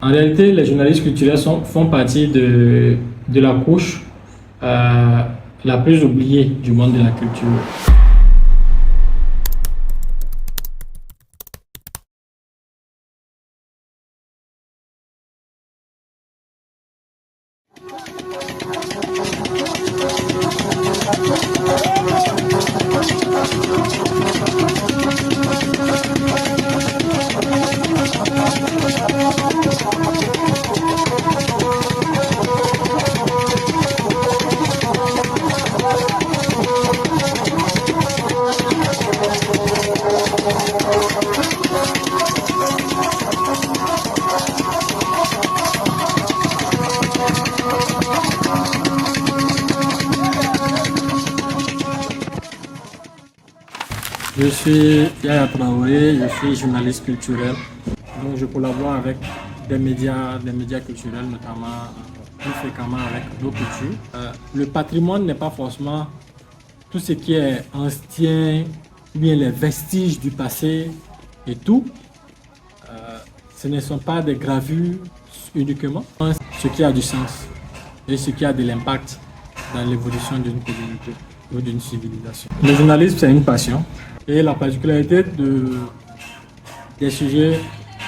En réalité, les journalistes culturels font partie de la couche la plus oubliée du monde de la culture. Je suis Yaya Traoré, je suis journaliste culturel. Donc je collabore avec des médias culturels, notamment plus fréquemment avec nos cultures. Le patrimoine n'est pas forcément tout ce qui est ancien, ou bien les vestiges du passé et tout. Ce ne sont pas des gravures uniquement, ce qui a du sens et ce qui a de l'impact dans l'évolution d'une communauté ou d'une civilisation. Le journalisme, c'est une passion. Et la particularité des sujets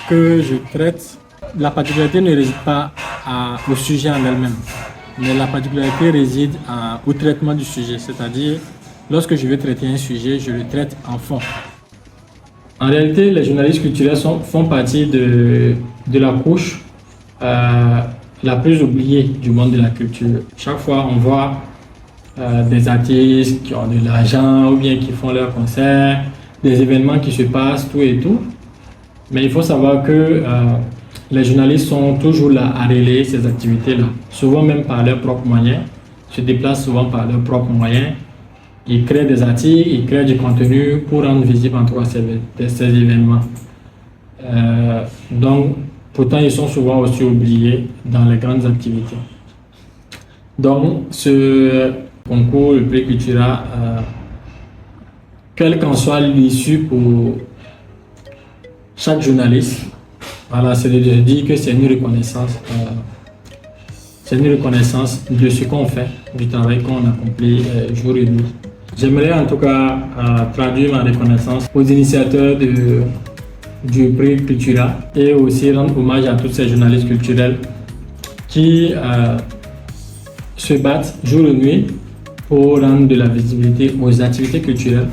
que je traite, la particularité ne réside pas au sujet en elle-même, mais la particularité réside au traitement du sujet. C'est-à-dire, lorsque je vais traiter un sujet, je le traite en fond. En réalité, les journalistes culturels font partie de la couche la plus oubliée du monde de la culture. Chaque fois, on voit des artistes qui ont de l'argent ou bien qui font leurs concerts, des événements qui se passent, tout et tout. Mais il faut savoir que les journalistes sont toujours là à relayer ces activités-là, souvent même par leurs propres moyens, se déplacent souvent par leurs propres moyens. Ils créent des articles, ils créent du contenu pour rendre visible en tout cas ces événements. Donc, pourtant, ils sont souvent aussi oubliés dans les grandes activités. Donc, ce concours, le prix Cultura, quelle qu'en soit l'issue pour chaque journaliste, voilà, c'est de dire que c'est une reconnaissance. C'est une reconnaissance de ce qu'on fait, du travail qu'on accomplit jour et nuit. J'aimerais en tout cas traduire ma reconnaissance aux initiateurs du prix Cultura et aussi rendre hommage à tous ces journalistes culturels qui se battent jour et nuit pour rendre de la visibilité aux activités culturelles.